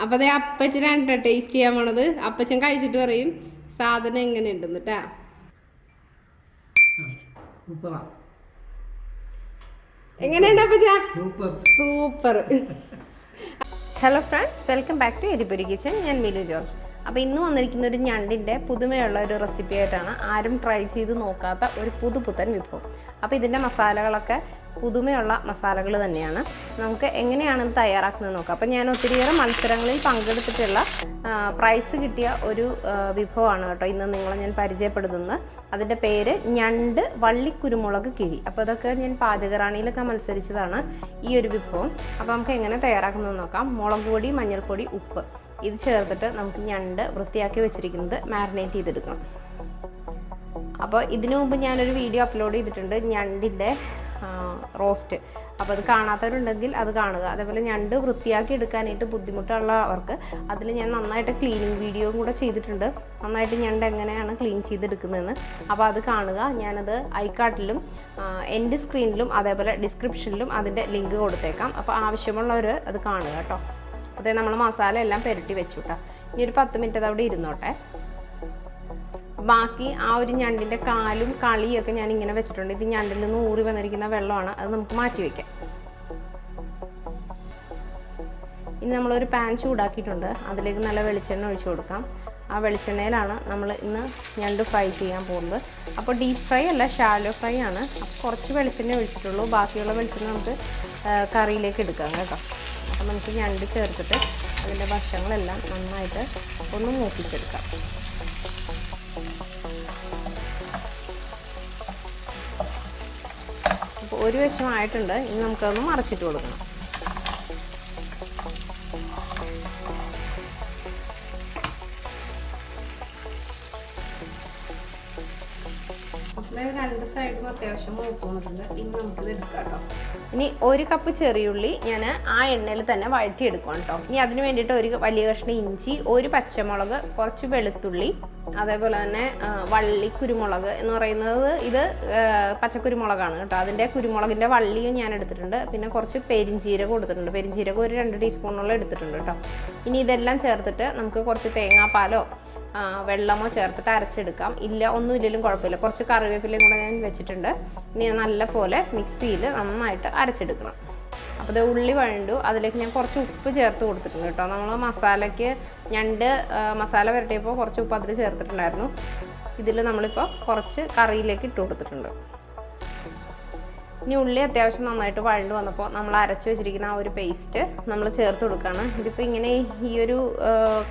അപ്പോൾ അതേ അപ്പച്ചനാണ് കേട്ടോ ടേസ്റ്റ് ചെയ്യാൻ പോണത്. അപ്പച്ചൻ കഴിച്ചിട്ട് പറയും സാധനം എങ്ങനെയുണ്ടെന്ന് കേട്ടാ. എങ്ങനെയുണ്ട് അപ്പച്ച? Super. Hello friends, welcome back to Eri Pori kitchen. ഞാൻ മിലു ജോർജ്. അപ്പോൾ ഇന്ന് വന്നിരിക്കുന്ന ഒരു ഞണ്ടിൻ്റെ പുതുമയുള്ള ഒരു റെസിപ്പി ആയിട്ടാണ്. ആരും ട്രൈ ചെയ്ത് നോക്കാത്ത ഒരു പുതുപുത്തൻ വിഭവം. അപ്പോൾ ഇതിൻ്റെ മസാലകളൊക്കെ പുതുമയുള്ള മസാലകൾ തന്നെയാണ്. നമുക്ക് എങ്ങനെയാണ് ഇത് തയ്യാറാക്കുന്നത് നോക്കാം. അപ്പോൾ ഞാൻ ഒത്തിരിയേറെ മത്സരങ്ങളിൽ പങ്കെടുത്തിട്ടുള്ള പ്രൈസ് കിട്ടിയ ഒരു വിഭവമാണ് കേട്ടോ ഇന്ന് നിങ്ങളെ ഞാൻ പരിചയപ്പെടുത്തുന്നത്. അതിൻ്റെ പേര് ഞണ്ട് വള്ളിക്കുരുമുളക് കിഴി. അപ്പോൾ അതൊക്കെ ഞാൻ പാചകറാണിയിലൊക്കെ മത്സരിച്ചതാണ് ഈ ഒരു വിഭവം. അപ്പോൾ നമുക്ക് എങ്ങനെ തയ്യാറാക്കുന്നത് നോക്കാം. മുളക് പൊടി, മഞ്ഞൾപ്പൊടി, ഉപ്പ് ഇത് ചേർത്തിട്ട് നമുക്ക് ഞണ്ട് വൃത്തിയാക്കി വെച്ചിരിക്കുന്നത് മാരിനേറ്റ് ചെയ്തെടുക്കണം. അപ്പോൾ ഇതിനു മുമ്പ് ഞാനൊരു വീഡിയോ അപ്ലോഡ് ചെയ്തിട്ടുണ്ട് ഞണ്ടിൻ്റെ റോസ്റ്റ്. അപ്പോൾ അത് കാണാത്തവരുണ്ടെങ്കിൽ അത് കാണുക. അതേപോലെ ഞണ്ട് വൃത്തിയാക്കി എടുക്കാനായിട്ട് ബുദ്ധിമുട്ടുള്ളവർക്ക് അതിൽ ഞാൻ നന്നായിട്ട് ക്ലീനിങ് വീഡിയോയും കൂടെ ചെയ്തിട്ടുണ്ട്. നന്നായിട്ട് ഞണ്ട് എങ്ങനെയാണ് ക്ലീൻ ചെയ്തെടുക്കുന്നതെന്ന്. അപ്പോൾ അത് കാണുക. ഞാനത് ഐക്കാർട്ടിലും എൻഡ് സ്ക്രീനിലും അതേപോലെ ഡിസ്ക്രിപ്ഷനിലും അതിൻ്റെ ലിങ്ക് കൊടുത്തേക്കാം. അപ്പോൾ ആവശ്യമുള്ളവർ അത് കാണുക കേട്ടോ. അതേ നമ്മൾ മസാല എല്ലാം പുരട്ടി വെച്ചു കേട്ടോ. ഇനി ഒരു 10 മിനിറ്റ് അത് അവിടെ ഇരുന്നോട്ടെ. ബാക്കി ആ ഒരു ഞണ്ടിൻ്റെ കാലും കളിയൊക്കെ ഞാൻ ഇങ്ങനെ വെച്ചിട്ടുണ്ട്. ഇത് ഞണ്ടിൽ നിന്ന് ഊറി വന്നിരിക്കുന്ന വെള്ളമാണ്. അത് നമുക്ക് മാറ്റി വയ്ക്കാം. ഇനി നമ്മളൊരു പാൻ ചൂടാക്കിയിട്ടുണ്ട്. അതിലേക്ക് നല്ല വെളിച്ചെണ്ണ ഒഴിച്ചു കൊടുക്കാം. ആ വെളിച്ചെണ്ണയിലാണ് നമ്മൾ ഇന്ന് ഞണ്ട് ഫ്രൈ ചെയ്യാൻ പോകുന്നത്. അപ്പോൾ ഡീപ്പ് ഫ്രൈ അല്ല, ഷാലോ ഫ്രൈ ആണ്. അപ്പോൾ കുറച്ച് വെളിച്ചെണ്ണ ഒഴിച്ചിട്ടുള്ളൂ. ബാക്കിയുള്ള വെളിച്ചെണ്ണ നമുക്ക് കറിയിലേക്ക് എടുക്കാം കേട്ടോ. അപ്പോൾ നമുക്ക് ഞണ്ട് ചേർത്തിട്ട് അതിൻ്റെ ഭക്ഷണങ്ങളെല്ലാം നന്നായിട്ട് ഒന്ന് മൂപ്പിച്ചെടുക്കാം. അപ്പോൾ ഒരു വശമായിട്ടുണ്ട്. ഇനി നമുക്കതൊന്ന് മറച്ചിട്ട് കൊടുക്കണം. രണ്ട് സൈഡും അത്യാവശ്യം മൂത്ത് വന്നിട്ടുണ്ട്. ഇനി നമുക്കിത് എടുക്കാം കേട്ടോ. ഇനി 1 കപ്പ് ചെറിയുള്ളി ഞാൻ ആ എണ്ണയിൽ തന്നെ വഴറ്റിയെടുക്കാം കേട്ടോ. ഇനി അതിന് വേണ്ടിയിട്ട് ഒരു വലിയ കഷ്ണം ഇഞ്ചി, 1 പച്ചമുളക്, കുറച്ച് വെളുത്തുള്ളി, അതേപോലെ തന്നെ വള്ളി കുരുമുളക് എന്ന് പറയുന്നത് ഇത് പച്ചക്കുരുമുളകാണ് കേട്ടോ. അതിൻ്റെ കുരുമുളകിൻ്റെ വള്ളിയും ഞാൻ എടുത്തിട്ടുണ്ട്. പിന്നെ കുറച്ച് പെരിഞ്ചീരകം കൊടുത്തിട്ടുണ്ട്. പെരിഞ്ചീരകം ഒരു 2 ടീസ്പൂണോളം എടുത്തിട്ടുണ്ട് കേട്ടോ. ഇനി ഇതെല്ലാം ചേർത്തിട്ട് നമുക്ക് കുറച്ച് തേങ്ങാപ്പാലോ വെള്ളമോ ചേർത്തിട്ട് അരച്ചെടുക്കാം. ഒന്നും ഇല്ലെങ്കിലും കുഴപ്പമില്ല. കുറച്ച് കറിവേപ്പിലയും കൂടെ ഞാൻ വെച്ചിട്ടുണ്ട്. ഇനി നല്ല പോലെ മിക്സിയിൽ നന്നായിട്ട് അരച്ചെടുക്കണം. അപ്പോൾ ഇത് ഉള്ളി വഴണ്ടു. അതിലേക്ക് ഞാൻ കുറച്ച് ഉപ്പ് ചേർത്ത് കൊടുത്തിട്ടുണ്ട് കേട്ടോ. നമ്മൾ മസാലയ്ക്ക് ഞണ്ട് മസാല പുരട്ടിയപ്പോൾ കുറച്ച് ഉപ്പ് അതിൽ ചേർത്തിട്ടുണ്ടായിരുന്നു. ഇതിൽ നമ്മളിപ്പോൾ കുറച്ച് കറിയിലേക്ക് ഇട്ട് കൊടുത്തിട്ടുണ്ട്. ഇനി ഉള്ളി അത്യാവശ്യം നന്നായിട്ട് വഴണ്ട് വന്നപ്പോൾ നമ്മൾ അരച്ച് വെച്ചിരിക്കുന്ന ആ ഒരു പേസ്റ്റ് നമ്മൾ ചേർത്ത് കൊടുക്കുകയാണ്. ഇതിപ്പോൾ ഇങ്ങനെ ഈ ഒരു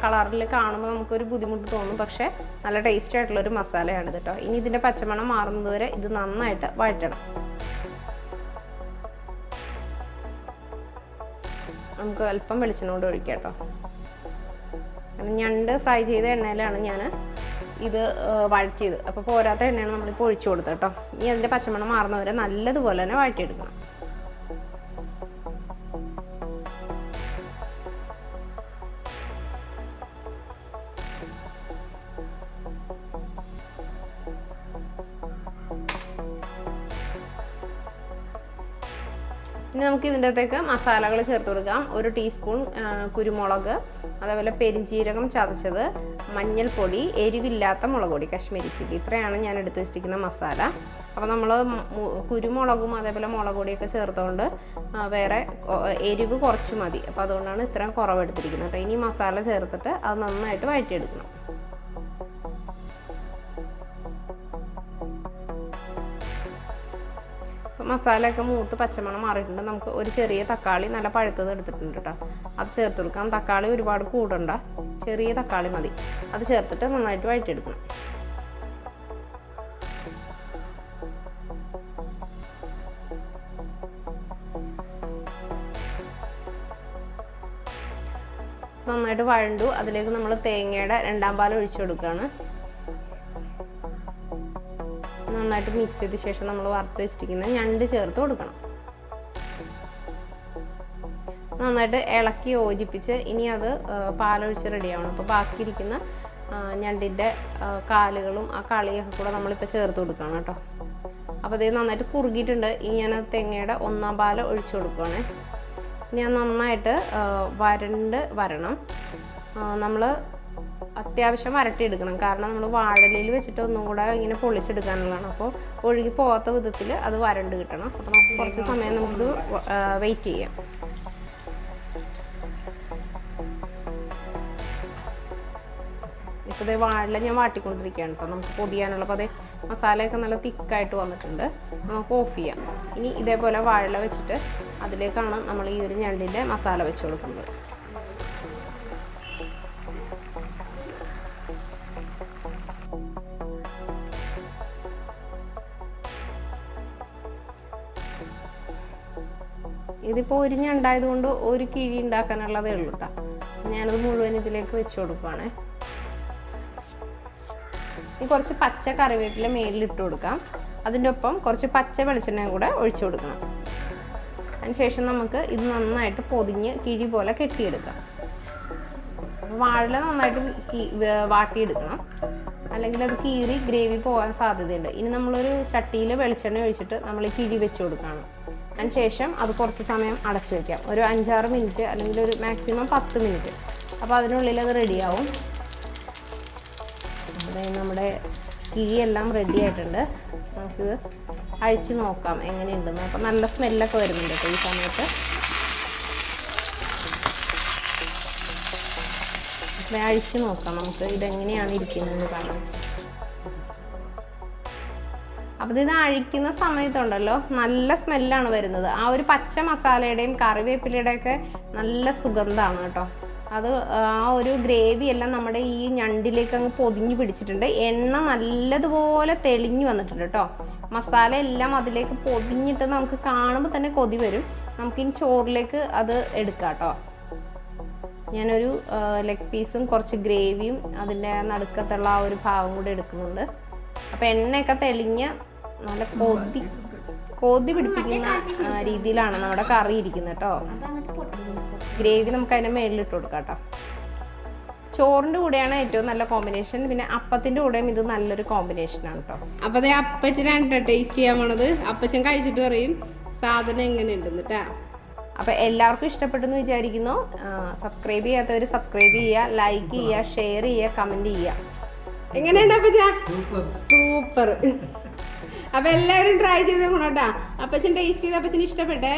കളറിൽ കാണുമ്പോൾ നമുക്കൊരു ബുദ്ധിമുട്ട് തോന്നും. പക്ഷേ നല്ല ടേസ്റ്റ് ആയിട്ടുള്ളൊരു മസാലയാണ് കേട്ടോ. ഇനി ഇതിൻ്റെ പച്ചമണം മാറുന്നത് വരെ ഇത് നന്നായിട്ട് വഴറ്റണം. നമുക്ക് അല്പം വെളിച്ചെണ്ണ കൊണ്ട് ഒഴിക്കാം കേട്ടോ. ഞണ്ട് ഫ്രൈ ചെയ്ത എണ്ണയിലാണ് ഞാൻ ഇത് വഴറ്റിയത്. അപ്പോൾ പോരാത്ത എണ്ണയാണ് നമ്മളിപ്പോൾ ഒഴിച്ചു കൊടുത്തത് കേട്ടോ. ഇനി അതിൻ്റെ പച്ചമണം മാറുന്നവരെ നല്ലതുപോലെ തന്നെ വഴറ്റിയെടുക്കണം. ഇനി നമുക്ക് ഇതിൻ്റെ അകത്തേക്ക് മസാലകൾ ചേർത്ത് കൊടുക്കാം. 1 ടീസ്പൂൺ കുരുമുളക്, അതേപോലെ പെരിഞ്ചീരകം ചതച്ചത്, മഞ്ഞൾപ്പൊടി, എരിവില്ലാത്ത മുളക് പൊടി, കാശ്മീരി ചില്ലി. ഇത്രയാണ് ഞാൻ എടുത്ത് വെച്ചിരിക്കുന്ന മസാല. അപ്പോൾ നമ്മൾ കുരുമുളകും അതേപോലെ മുളക് പൊടിയൊക്കെ ചേർത്തുകൊണ്ട് വേറെ എരിവ് കുറച്ച് മതി. അപ്പോൾ അതുകൊണ്ടാണ് ഇത്രയും കുറവെടുത്തിരിക്കുന്നത് കേട്ടോ. ഇനി മസാല ചേർത്തിട്ട് അത് നന്നായിട്ട് വഴറ്റിയെടുക്കണം. മസാലയൊക്കെ മൂത്ത് പച്ചമണം മാറിയിട്ടുണ്ട്. നമുക്ക് ഒരു ചെറിയ തക്കാളി നല്ല പഴുത്തത് എടുത്തിട്ടുണ്ട് കേട്ടോ. അത് ചേർത്ത് കൊടുക്കാം. തക്കാളി ഒരുപാട് കൂടണ്ട, ചെറിയ തക്കാളി മതി. അത് ചേർത്തിട്ട് നന്നായിട്ട് വഴറ്റിയെടുക്കണം. നന്നായിട്ട് വഴണ്ടു. അതിലേക്ക് നമ്മൾ തേങ്ങയുടെ 2ാം പാൽ ഒഴിച്ചു കൊടുക്കുകയാണ്. നന്നായിട്ട് മിക്സ് ചെയ്ത ശേഷം നമ്മൾ വറുത്ത് വെച്ചിരിക്കുന്ന ഞണ്ട് ചേർത്ത് കൊടുക്കണം. നന്നായിട്ട് ഇളക്കി യോജിപ്പിച്ച് ഇനി അത് പാലൊഴിച്ച് റെഡിയാവണം. അപ്പോൾ ബാക്കിയിരിക്കുന്ന ഞണ്ടിൻ്റെ കാലുകളും ആ കളിയൊക്കെ കൂടെ നമ്മളിപ്പോൾ ചേർത്ത് കൊടുക്കണം കേട്ടോ. അപ്പോൾ ഇത് നന്നായിട്ട് കുറുകിയിട്ടുണ്ട്. ഇനി ഞാൻ തേങ്ങയുടെ 1ാം പാൽ ഒഴിച്ചു കൊടുക്കുകയാണ്. ഇനി നന്നായിട്ട് വരണ്ട് വരണം. നമ്മൾ അത്യാവശ്യം വരട്ടിയെടുക്കണം. കാരണം നമ്മൾ വാഴയിലയിൽ വെച്ചിട്ട് ഒന്നും കൂടെ ഇങ്ങനെ പൊളിച്ചെടുക്കാനുള്ളതാണ്. അപ്പോൾ ഒഴുകി പോകാത്ത വിധത്തിൽ അത് വരണ്ട് കിട്ടണം. അപ്പോൾ നമുക്ക് കുറച്ച് സമയം നമുക്കിത് വെയിറ്റ് ചെയ്യാം. ഇപ്പോൾ ഇതേ വാഴയില ഞാൻ വാട്ടിക്കൊണ്ടിരിക്കുകയാണ് കേട്ടോ. നമുക്ക് പൊതിയാനുള്ള. അപ്പോൾ അതേ മസാലയൊക്കെ നല്ല തിക്കായിട്ട് വന്നിട്ടുണ്ട്. നമുക്ക് ഓഫ് ചെയ്യാം. ഇനി ഇതേപോലെ വാഴയില വെച്ചിട്ട് അതിലേക്കാണ് നമ്മൾ ഈ ഒരു ഞണ്ടിൻ്റെ മസാല വെച്ച് കൊടുക്കുന്നത്. ഇതിപ്പോൾ ഒരു ഞണ്ടായതുകൊണ്ട് ഒരു കിഴി ഉണ്ടാക്കാനുള്ളതേ ഉള്ളൂ കേട്ടോ. ഞാനത് മുഴുവൻ ഇതിലേക്ക് വെച്ച് കൊടുക്കുകയാണ്. ഇനി കുറച്ച് പച്ച കറിവേപ്പില മേലിലിട്ട് കൊടുക്കാം. അതിൻ്റെ ഒപ്പം കുറച്ച് പച്ച വെളിച്ചെണ്ണയും കൂടെ ഒഴിച്ചു കൊടുക്കണം. അതിനുശേഷം നമുക്ക് ഇത് നന്നായിട്ട് പൊതിഞ്ഞ് കിഴി പോലെ കെട്ടിയെടുക്കാം. വാഴ നന്നായിട്ട് വാട്ടിയെടുക്കണം, അല്ലെങ്കിൽ അത് കീറി ഗ്രേവി പോകാൻ സാധ്യതയുണ്ട്. ഇനി നമ്മളൊരു ചട്ടിയിൽ വെളിച്ചെണ്ണ ഒഴിച്ചിട്ട് നമ്മൾ ഈ കിഴി വെച്ച് കൊടുക്കണം. അതിനുശേഷം അത് കുറച്ച് സമയം അടച്ചു വയ്ക്കാം. ഒരു 5-6 മിനിറ്റ് അല്ലെങ്കിൽ ഒരു മാക്സിമം 10 മിനിറ്റ്. അപ്പോൾ അതിനുള്ളിൽ അത് റെഡിയാവും. അതായത് നമ്മുടെ കിഴിയെല്ലാം റെഡി ആയിട്ടുണ്ട്. നമുക്കിത് അഴിച്ച് നോക്കാം എങ്ങനെയുണ്ടെന്ന്. അപ്പോൾ നല്ല സ്മെല്ലൊക്കെ വരുന്നുണ്ട് കേട്ടോ ഈ സമയത്ത്. അഴിച്ച് നോക്കാം നമുക്ക് ഇതെങ്ങനെയാണ് ഇരിക്കുന്നതെന്ന് കാണാം. അപ്പോൾ ഇത് അഴിക്കുന്ന സമയത്തുണ്ടല്ലോ നല്ല സ്മെല്ലാണ് വരുന്നത്. ആ ഒരു പച്ച മസാലയുടെയും കറിവേപ്പിലയുടെയൊക്കെ നല്ല സുഗന്ധമാണ് കേട്ടോ. അത് ആ ഒരു ഗ്രേവി എല്ലാം നമ്മുടെ ഈ ഞണ്ടിലേക്ക് അങ്ങ് പൊതിഞ്ഞ് പിടിച്ചിട്ടുണ്ട്. എണ്ണ നല്ലതുപോലെ തെളിഞ്ഞു വന്നിട്ടുണ്ട് കേട്ടോ. മസാല എല്ലാം അതിലേക്ക് പൊതിഞ്ഞിട്ട് നമുക്ക് കാണുമ്പോൾ തന്നെ കൊതി വരും. നമുക്കിനി ചോറിലേക്ക് അത് എടുക്കാം കേട്ടോ. ഞാനൊരു ലെഗ് പീസും കുറച്ച് ഗ്രേവിയും അതിൻ്റെ നടുക്കത്തുള്ള ആ ഒരു ഭാഗം കൂടി എടുക്കുന്നുണ്ട്. അപ്പോൾ എണ്ണയൊക്കെ തെളിഞ്ഞ് നല്ല കൊതി പിടിപ്പിക്കുന്ന രീതിയിലാണ് നമ്മുടെ കറി ഇരിക്കുന്നത് കേട്ടോ. ഗ്രേവി നമുക്ക് അതിൻ്റെ മേളിലിട്ട് കൊടുക്കാം കേട്ടോ. ചോറിൻ്റെ കൂടെയാണ് ഏറ്റവും നല്ല കോമ്പിനേഷൻ. പിന്നെ അപ്പത്തിൻ്റെ കൂടെയും ഇത് നല്ലൊരു കോമ്പിനേഷനാണ് കേട്ടോ. അപ്പോൾ അതേ അപ്പച്ചനാണ് കേട്ടോ ടേസ്റ്റ് ചെയ്യാൻ പോണത്. അപ്പച്ചൻ കഴിച്ചിട്ട് പറയും സാധനം എങ്ങനെയുണ്ടെന്ന് കേട്ടോ. അപ്പോൾ എല്ലാവർക്കും ഇഷ്ടപ്പെട്ടെന്ന് വിചാരിക്കുന്നു. സബ്സ്ക്രൈബ് ചെയ്യാത്തവർ സബ്സ്ക്രൈബ് ചെയ്യുക, ലൈക്ക് ചെയ്യുക, ഷെയർ ചെയ്യുക, കമൻറ്റ് ചെയ്യുക. എങ്ങനെയുണ്ട് അപ്പച്ച? സൂപ്പർ. അപ്പോൾ എല്ലാവരും ട്രൈ ചെയ്ത് നോക്കണം കേട്ടോ. അപ്പച്ചൻ ടേസ്റ്റ് ചെയ്ത് അപ്പച്ചന് ഇഷ്ടപ്പെട്ടേ.